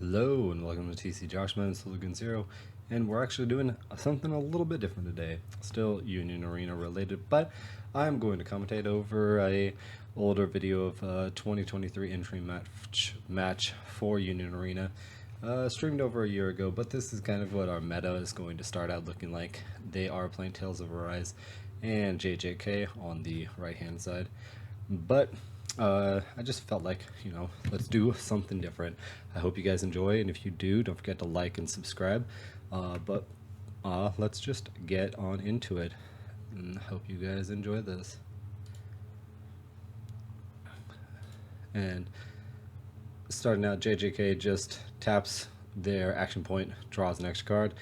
Hello and welcome to TC Joshman Solugan Zero, and we're actually doing something a little bit different today. Still Union Arena related, but I'm going to commentate over a older video of 2023 entry match for Union Arena, streamed over a year ago. But this is kind of what our meta is going to start out looking like. They are playing Tales of Arise and JJK on the right hand side, but I just felt like, let's do something different. I hope you guys enjoy, and if you do, don't forget to like and subscribe. But let's just get on into it, and hope you guys enjoy this. And starting out, JJK just taps their action point, draws an extra card,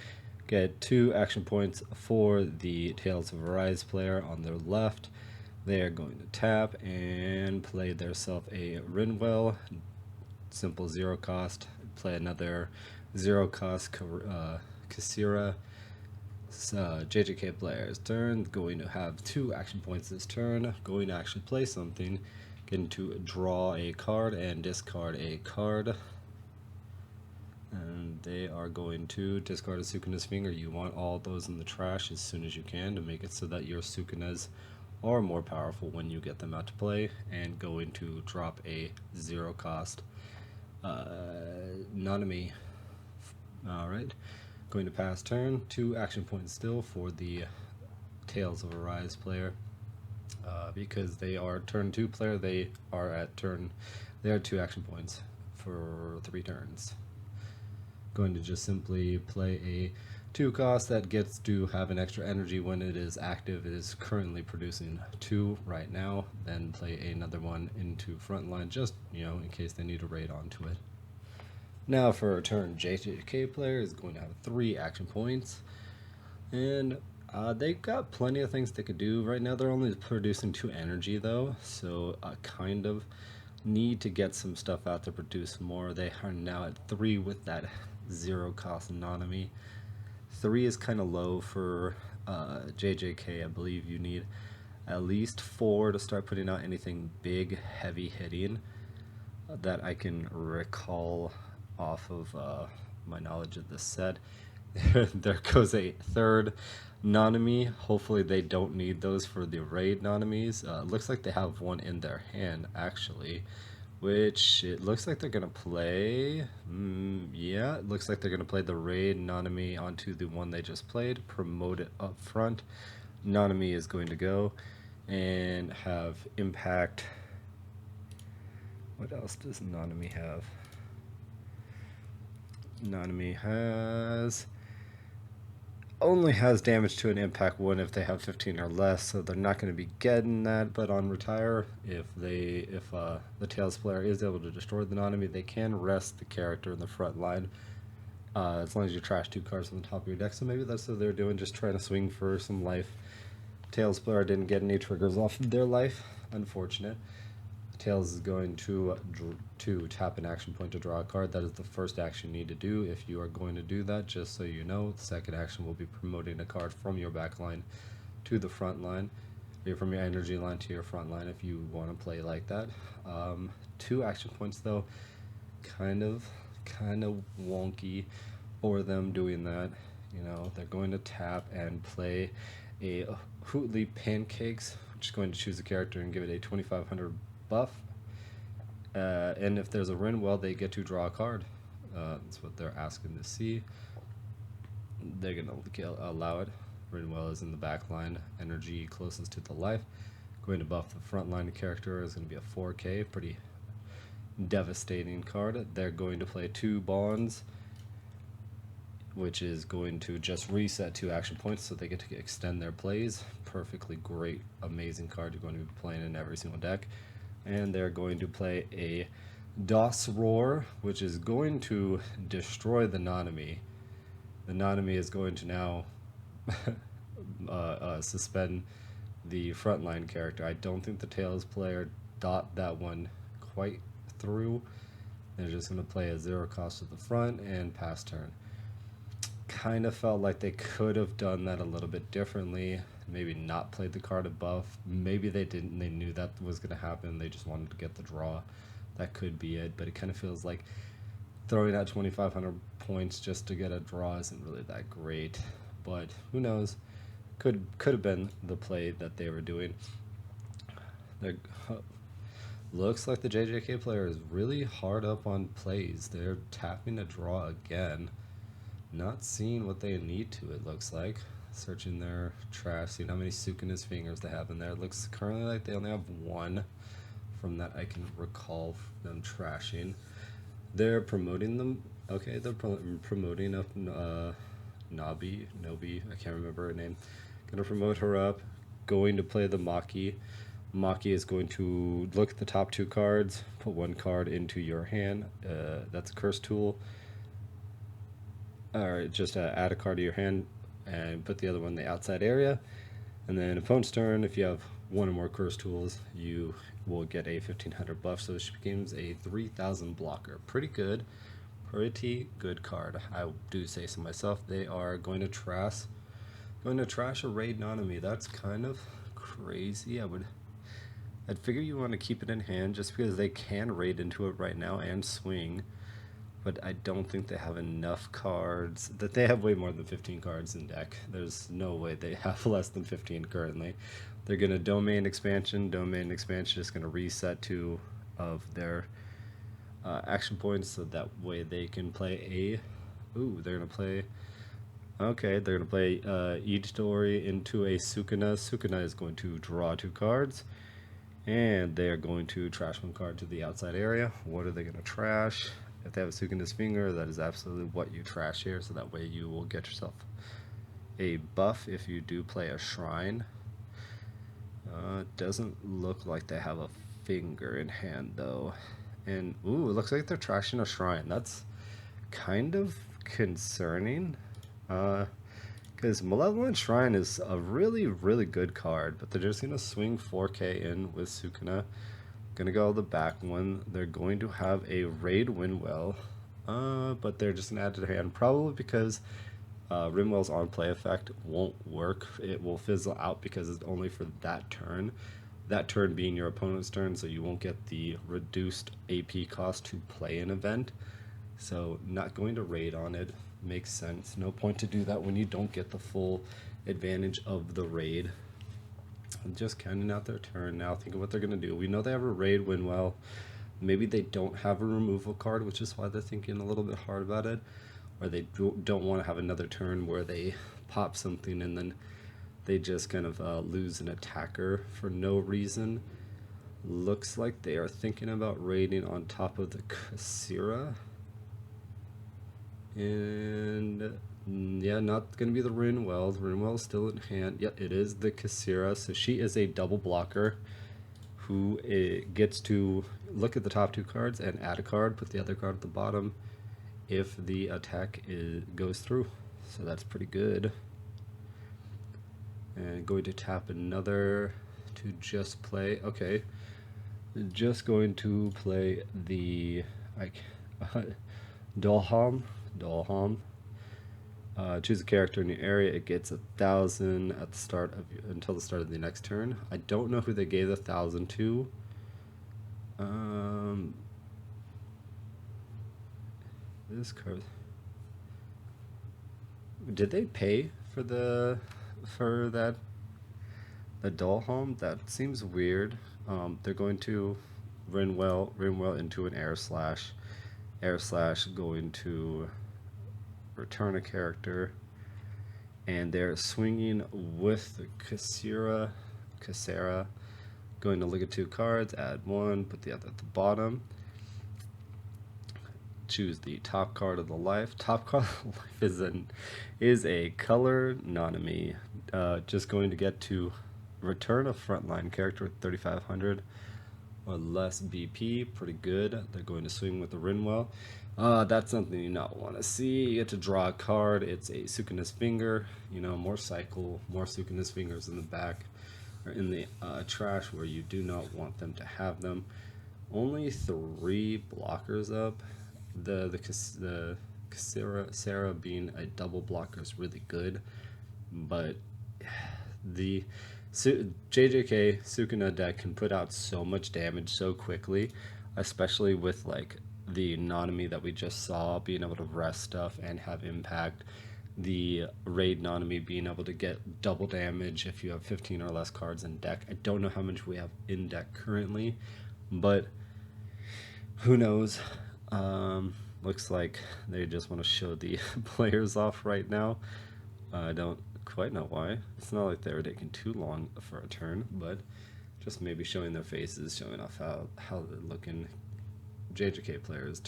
get 2 action points for the Tales of Arise player on their left. They are going to tap and play theirself a Rinwell, simple 0 cost, play another 0 cost Kasira. JJK player's turn, going to have 2 action points this turn, going to actually play something, getting to draw a card and discard a card. And they are going to discard a Sukuna's finger. You want all those in the trash as soon as you can to make it so that your Sukunas are more powerful when you get them out to play, and going to drop a 0 cost Nanami. Alright, going to pass turn, 2 action points still for the Tales of Arise player. Because they are turn 2 player, they are 2 action points for 3 turns. Going to just simply play a 2 cost that gets to have an extra energy when it is active. It is currently producing 2 right now. Then play another one into frontline, just in case they need to raid onto it. Now for a turn, JJK player is going to have 3 action points, and they've got plenty of things they could do. Right now they're only producing 2 energy though, so kind of need to get some stuff out to produce more. They are now at 3 with that 0 cost Nanami. 3 is kind of low for JJK. I believe you need at least 4 to start putting out anything big, heavy hitting that I can recall off of my knowledge of this set. There goes a 3rd Nanami. Hopefully they don't need those for the raid Nanamis. Looks like they have one in their hand actually, which it looks like they're gonna play. Yeah, it looks like they're gonna play the raid Nanami onto the one they just played, promote it up front. Nanami is going to go and have impact. What else does Nanami have? Nanami only has damage to an impact 1 if they have 15 or less, so they're not going to be getting that. But on retire, if the Tails player is able to destroy the Nanami, they can rest the character in the front line, as long as you trash 2 cards on the top of your deck. So maybe that's what they're doing, just trying to swing for some life. Tails player didn't get any triggers off of their life, unfortunate. Tails is going to tap an action point to draw a card. That is the first action you need to do if you are going to do that, just so you know. The second action will be promoting a card from your back line to the front line, or from your energy line to your front line if you want to play like that. 2 action points though, kind of wonky for them doing that. They're going to tap and play a Hootley Pancakes, which is going to choose a character and give it a 2500 buff, and if there's a Rinwell, they get to draw a card. That's what they're asking to see. They're gonna allow it. Rinwell is in the back line, energy closest to the life. Going to buff the front line character is going to be a 4K, pretty devastating card. They're going to play 2 bonds, which is going to just reset 2 action points, so they get to extend their plays. Perfectly great, amazing card you're going to be playing in every single deck. And they're going to play a DOS Roar, which is going to destroy the Nanami. The Nanami is going to now suspend the frontline character. I don't think the Tails player thought that one quite through. They're just going to play a 0 cost at the front and pass turn. Kind of felt like they could have done that a little bit differently. Maybe not played the card above. Maybe they didn't. They knew that was going to happen. They just wanted to get the draw. That could be it. But it kind of feels like throwing out 2,500 points just to get a draw isn't really that great, but who knows? Could have been the play that they were doing. Looks like the JJK player is really hard up on plays. They're tapping a draw again. Not seeing what they need to, it looks like. Searching their trash, seeing how many Sukuna's fingers they have in there. It looks currently like they only have one from that I can recall them trashing. They're promoting them. Okay, they're promoting up Nobi, I can't remember her name. Gonna promote her up. Going to play the Maki. Maki is going to look at the top two cards, put one card into your hand. That's a curse tool. Or just add a card to your hand and put the other one in the outside area. And then opponent's turn, if you have one or more curse tools, you will get a 1,500 buff. So this becomes a 3,000 blocker. Pretty good card. I do say so myself. They are going to trash a raid Nanami. That's kind of crazy. I'd figure you want to keep it in hand just because they can raid into it right now and swing, but I don't think they have enough cards. That they have way more than 15 cards in deck. There's no way they have less than 15 currently. They're going to domain expansion. Domain expansion is going to reset 2 of their action points, so that way they can play they're going to play... Okay, they're going to play Idori into a Sukuna. Sukuna is going to draw 2 cards, and they are going to trash 1 card to the outside area. What are they going to trash? If they have a Sukuna's finger, that is absolutely what you trash here, so that way you will get yourself a buff if you do play a shrine. Doesn't look like they have a finger in hand, though. And, ooh, it looks like they're trashing a shrine. That's kind of concerning. Because Malevolent Shrine is a really, really good card, but they're just going to swing 4k in with Sukuna. Gonna go the back one. They're going to have a raid Rinwell, but they're just gonna add to their hand, probably because Rinwell's on play effect won't work. It will fizzle out because it's only for that turn. That turn being your opponent's turn, so you won't get the reduced AP cost to play an event. So not going to raid on it makes sense. No point to do that when you don't get the full advantage of the raid. Just counting out their turn now. Think of what they're going to do. We know they have a raid Rinwell. Maybe they don't have a removal card, which is why they're thinking a little bit hard about it. Or they don't want to have another turn where they pop something and then they just kind of lose an attacker for no reason. Looks like they are thinking about raiding on top of the Kasira. And yeah, not going to be the Rinwell. The Rinwell is still in hand. Yep, it is the Kasira. So she is a double blocker who gets to look at the top 2 cards and add a card, put the other card at the bottom if the attack goes through. So that's pretty good. And going to tap another to just play. Okay, just going to play the Dolham. Choose a character in your area. It gets 1,000 at the start of until the start of the next turn. I don't know who they gave the 1,000 to. This card. Did they pay for that? The Dolham? That seems weird. They're going to Rinwell into an air slash. Air slash going to return a character, and they're swinging with the Kasira, going to look at 2 cards, add 1, put the other at the bottom, choose the top card of the life. Top card of the life is a color Nanami. Just going to get to return a frontline character with 3,500 or less BP. Pretty good. They're going to swing with the Rinwell. That's something you not want to see. You get to draw a card. It's a Sukuna's finger. You know, more cycle, more Sukuna's fingers in the back or in the trash where you do not want them to have them. Only 3 blockers up. The Sarah being a double blocker is really good, but the JJK Sukuna deck can put out so much damage so quickly, especially with like the Nanami that we just saw being able to rest stuff and have impact, the raid Nanami being able to get double damage if you have 15 or less cards in deck. I don't know how much we have in deck currently, but who knows. Looks like they just want to show the players off right now. I don't quite know why. It's not like they were taking too long for a turn, but just maybe showing their faces, showing off how they're looking. JJK players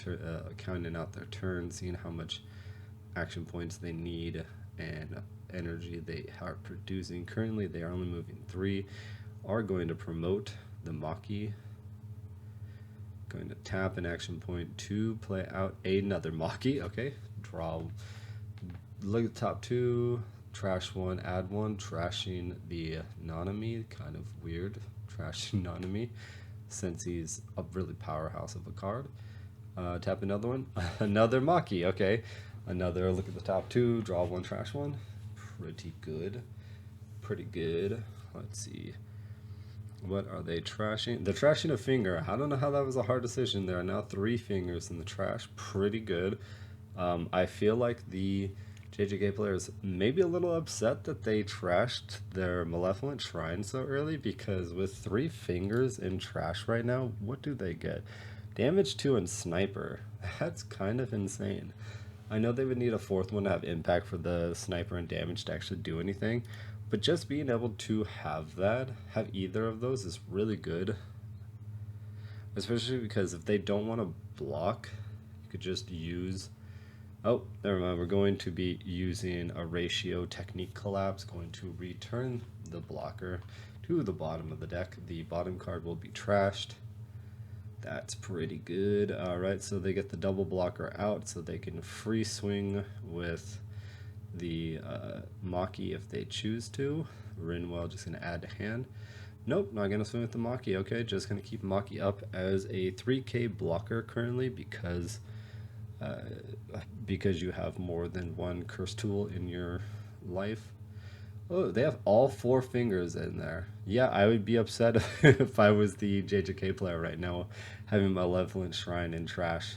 counting out their turns, seeing how much action points they need and energy they are producing. Currently they are only moving 3, are going to promote the Maki, going to tap an action point to play out another Maki. Okay, draw, look at the top 2, trash 1, add 1, trashing the Nanami. Kind of weird, trashing Nanami, since he's a really powerhouse of a card. Tap another one, another Maki. Okay, another look at the top 2, draw 1, trash 1. Pretty good, pretty good. Let's see, what are they trashing? They're trashing a finger. I don't know how that was a hard decision. There are now 3 fingers in the trash. Pretty good. I feel like the JJK players may be a little upset that they trashed their Malevolent Shrine so early, because with 3 fingers in trash right now, what do they get? Damage 2 and Sniper. That's kind of insane. I know they would need a 4th one to have impact for the Sniper and damage to actually do anything, but just being able to have either of those is really good. Especially because if they don't want to block, you could just use... Oh, never mind. We're going to be using a ratio technique collapse, going to return the blocker to the bottom of the deck. The bottom card will be trashed. That's pretty good. Alright, so they get the double blocker out so they can free swing with the Maki if they choose to. Rinwell just going to add to hand. Nope, not going to swing with the Maki. Okay, just going to keep Maki up as a 3k blocker currently because you have more than one curse tool in your life. Oh, they have all 4 fingers in there. Yeah, I would be upset if I was the JJK player right now having Malevolent Shrine in trash,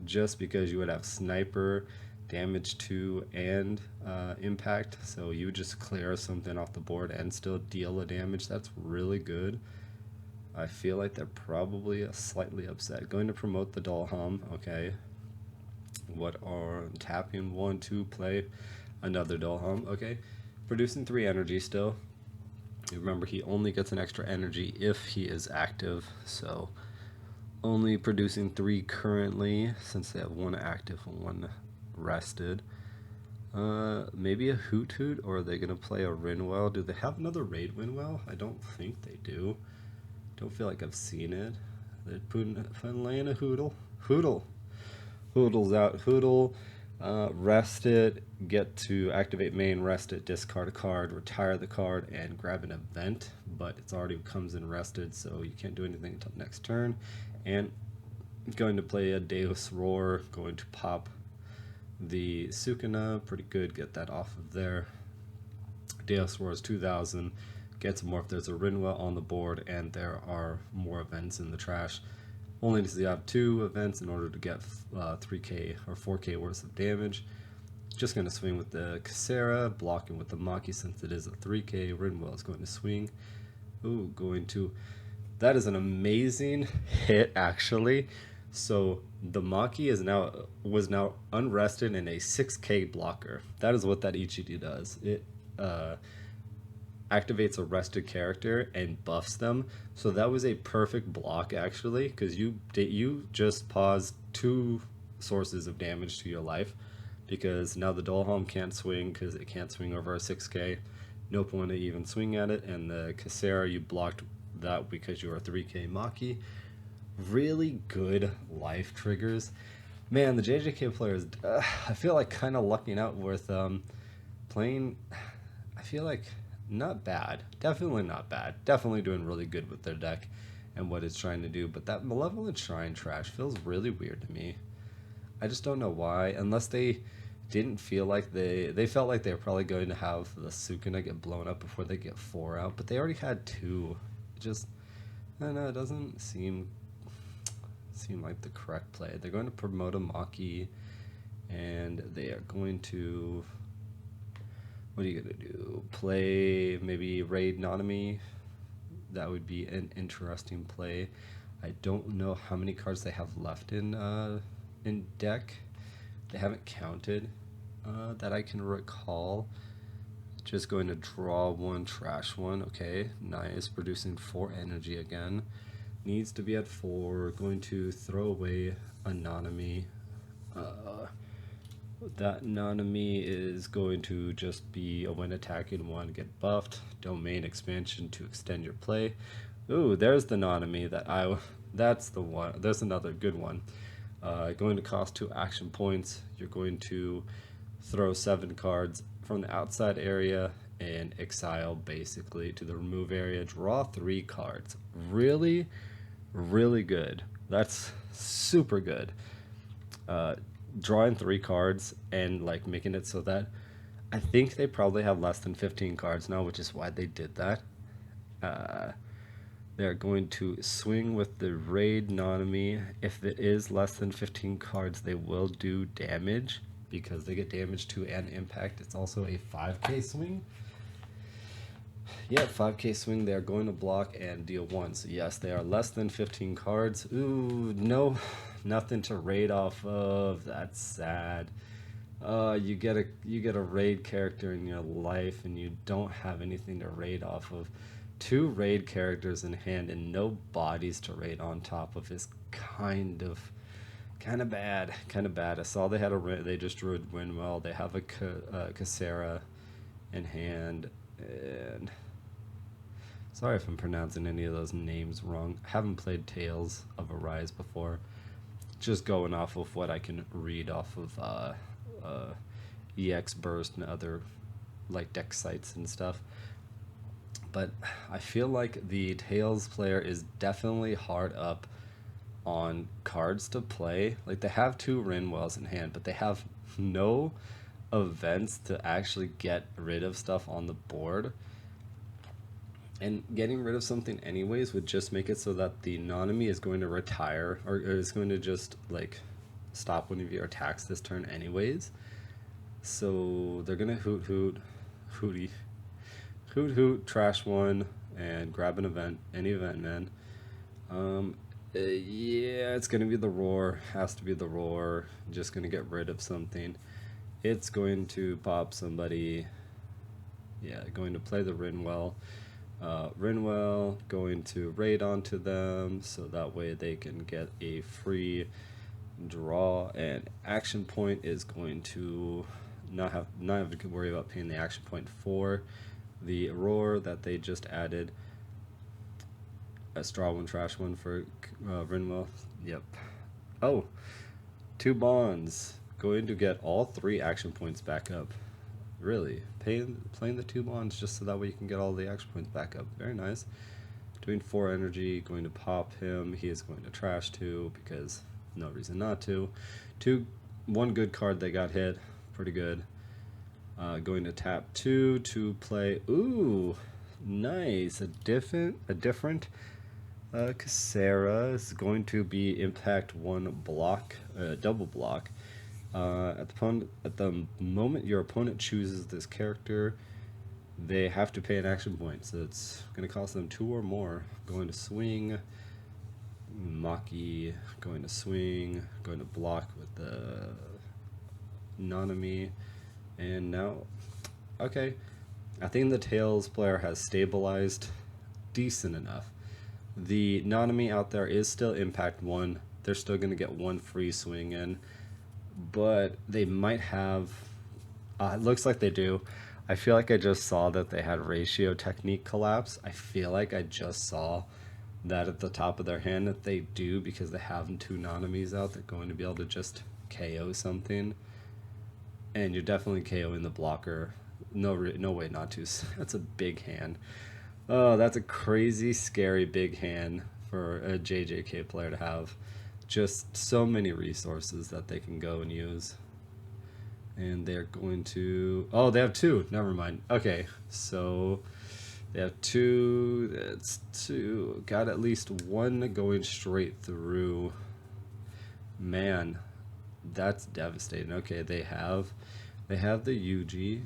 just because you would have Sniper, damage 2, and impact, so you would just clear something off the board and still deal a damage. That's really good. I feel like they're probably slightly upset. Going to promote the Dolham. Okay, what are tapping 1, 2, play another Dolham. Okay, producing 3 energy still. Remember, he only gets an extra energy if he is active, so only producing 3 currently since they have 1 active and 1 rested. Maybe a Hoot Hoot, or are they gonna play a Rinwell? Do they have another raid Rinwell? I don't think they do. Don't feel like I've seen it. They're laying a Hoodle. Hoodle's out. Hoodle, rest it, get to activate main, rest it, discard a card, retire the card, and grab an event, but it's already comes in rested, so you can't do anything until next turn. And going to play a Deus Roar, going to pop the Sukuna, pretty good, get that off of there. Deus Roar is 2,000, gets more if there's a Rinwell on the board and there are more events in the trash. Only does he have 2 events in order to get 3k or 4k worth of damage. Just going to swing with the Casera, blocking with the Maki since it is a 3k. Rinwell is going to swing. Ooh, going to... That is an amazing hit, actually. So the Maki was now unrested in a 6k blocker. That is what that Ichidi does. It activates a rested character and buffs them. So that was a perfect block, actually, because you just paused 2 sources of damage to your life, because now the Dolham can't swing because it can't swing over a 6k. No point to even swing at it, and the Casera, you blocked that because you are 3k Maki. Really good life triggers. Man, the JJK players, I feel like kind of lucking out with playing, I feel like not bad. Definitely not bad. Definitely doing really good with their deck and what it's trying to do, but that Malevolent Shrine trash feels really weird to me. I just don't know why, unless they didn't feel like they felt like they were probably going to have the Sukuna get blown up before they get 4 out, but they already had 2. Just, I don't know, it doesn't seem seem like the correct play. They're going to promote a Maki, and they are going to, what are you going to do? Play maybe Raid Nanami? That would be an interesting play. I don't know how many cards they have left in deck. They haven't counted that I can recall. Just going to draw one, trash one. Okay, nice. Producing 4 energy again. Needs to be at 4. Going to throw away a Nanami. That Nanami is going to just be a when attacking one, get buffed. Domain expansion to extend your play. Ooh, there's the Nanami that's the one. There's another good one. Going to cost 2 action points. You're going to throw 7 cards from the outside area and exile basically to the remove area. Draw 3 cards. Really, really good. That's super good. Drawing 3 cards and like making it so that I think they probably have less than 15 cards now, which is why they did that. They're going to swing with the Raid Nanami. If it is less than 15 cards, they will do damage because they get damage to an impact. It's also a 5k swing. Yeah, 5k swing. They're going to block and deal 1. So yes, they are less than 15 cards. Ooh, no, nothing to raid off of. That's sad. You get a raid character in your life and you don't have anything to raid off of. 2 raid characters in hand and no bodies to raid on top of is kind of bad. I saw they just drew a Rinwell. They have a Casera in hand, and sorry if I'm pronouncing any of those names wrong. I haven't played Tales of Arise before. Just going off of what I can read off of EX Burst and other like deck sites and stuff. But I feel like the Tales player is definitely hard up on cards to play. Like they have 2 Rinwells in hand, but they have no events to actually get rid of stuff on the board. And getting rid of something anyways would just make it so that the Nanami is going to retire or is going to just like stop one of your attacks this turn anyways. So they're gonna hooty, trash one and grab an event, any event, man. Yeah, it's gonna be the Roar. Has to be the Roar. Just gonna get rid of something. It's going to pop somebody. Yeah, going to play the Rinwell. Rinwell going to raid onto them so that way they can get a free draw, and action point is going to not have to worry about paying the action point for the Roar that they just added. A straw one, trash one for Rinwell. Yep. Oh, 2 bonds. Going to get all 3 action points back up. Really? Playing the 2 bonds just so that way you can get all the action points back up. Very nice. Doing 4 energy. Going to pop him. He is going to trash 2 because no reason not to. 1 good card they got hit. Pretty good. Going to tap 2 to play. Ooh, nice. A different Casera is going to be impact 1 block, double block. At the moment your opponent chooses this character, they have to pay an action point. So it's going to cost them 2 or more. Going to swing. Maki going to swing. Going to block with the Nanami. And now, okay, I think the Tails player has stabilized decent enough. The Nanami out there is still impact 1. They're still going to get 1 free swing in, but they might have, it looks like they do. I feel like I just saw that they had ratio technique collapse. I feel like I just saw that at the top of their hand that they do because they have 2 Nanamis out. They're going to be able to just KO something. And you're definitely KOing the blocker. No way not to. That's a big hand. Oh, that's a crazy, scary big hand for a JJK player to have. Just so many resources that they can go and use. And they're going to... Oh, they have 2. Never mind. Okay, so they have 2. That's 2. Got at least 1 going straight through. Man, that's devastating. Okay, they have the UG.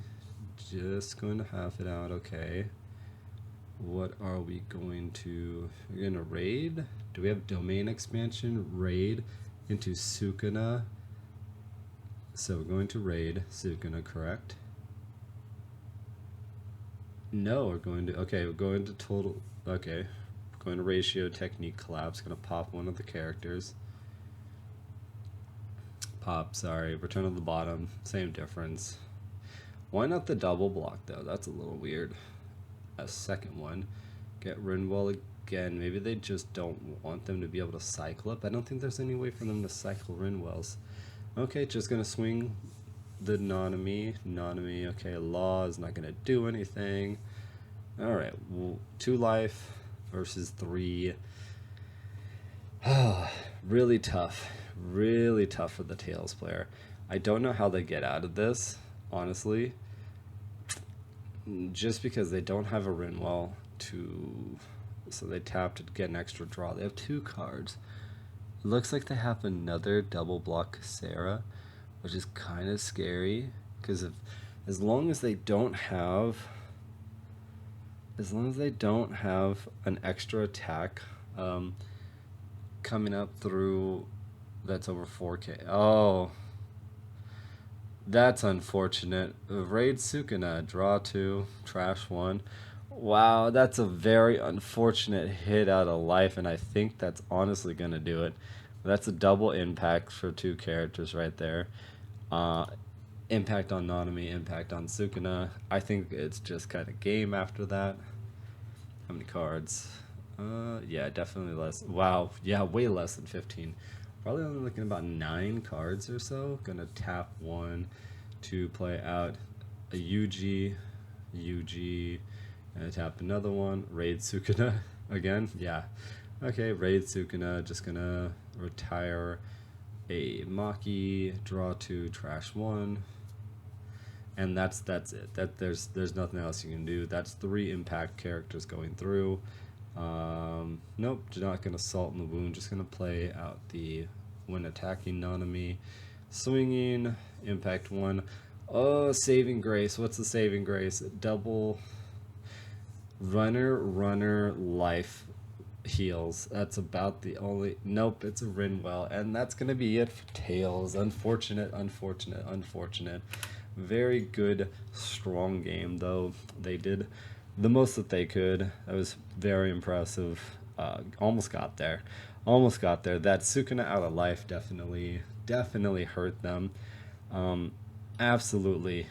Just going to half it out. Okay. What are we going to... We're going to raid? Do we have domain expansion? Raid into Sukuna. So we're going to raid Sukuna, correct? No, we're going to... Okay, we're going to total... Okay. We're going to ratio technique collapse. Going to pop one of the characters. Pop, sorry. Return to the bottom. Same difference. Why not the double block, though? That's a little weird. A second one. Get Rinwell again. Maybe they just don't want them to be able to cycle up. I don't think there's any way for them to cycle Rinwells. Okay, just gonna swing the Nanami. Nanami, okay, Law is not gonna do anything. Alright, well, 2 life versus 3. Really tough. Really tough for the Tails player. I don't know how they get out of this, honestly. Just because they don't have a Rinwell to... So they tap to get an extra draw. They have 2 cards. It looks like they have another double block Sarah, which is kind of scary. Because as long as they don't have... As long as they don't have an extra attack coming up through... That's over 4k. Oh... That's unfortunate. Raid Sukuna, draw 2, trash 1. Wow, that's a very unfortunate hit out of life, and I think that's honestly going to do it. That's a double impact for 2 characters right there. Impact on Nanami, impact on Sukuna. I think it's just kind of game after that. How many cards? Yeah, definitely less. Wow, yeah, way less than 15. Probably only looking about 9 cards or so. Gonna tap 1 to play out a UG, and tap another one. Raid Sukuna again. Yeah. Okay, Raid Sukuna. Just gonna retire a Maki, draw 2, trash 1, and that's it. There's nothing else you can do. That's 3 impact characters going through. Nope, not gonna salt in the wound, just gonna play out the when attacking Nanami. Swinging, impact 1. Oh, saving grace. What's the saving grace? Double runner life heals. That's about the only... Nope, it's a Rinwell, and that's gonna be it for Tails. Unfortunate. Very good, strong game, though. They did the most that they could. That was very impressive. Almost got there. That Sukuna out of life definitely hurt them. Absolutely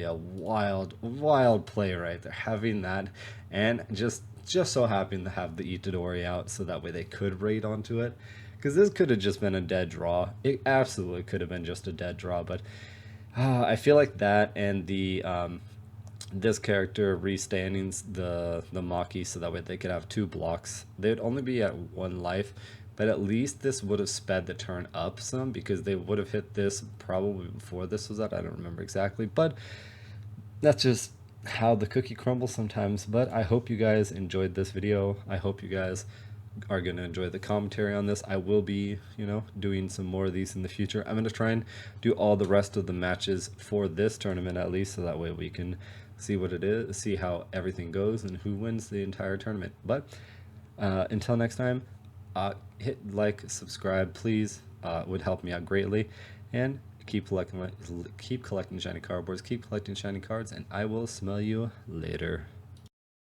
a wild play right there. Having that, and just so happened to have the Itadori out, so that way they could raid onto it. Because this could have just been a dead draw. It absolutely could have been just a dead draw, but I feel like that and the this character restanding the Maki, so that way they could have 2 blocks. They'd only be at 1 life, but at least this would have sped the turn up some, because they would have hit this probably before this was up. I don't remember exactly, but that's just how the cookie crumbles sometimes. But I hope you guys enjoyed this video. I hope you guys are going to enjoy the commentary on this. I will be, doing some more of these in the future. I'm going to try and do all the rest of the matches for this tournament at least, so that way we can see what it is, see how everything goes, and who wins the entire tournament. But until next time, hit like, subscribe, please. It would help me out greatly. And keep collecting shiny cardboards, keep collecting shiny cards, and I will smell you later.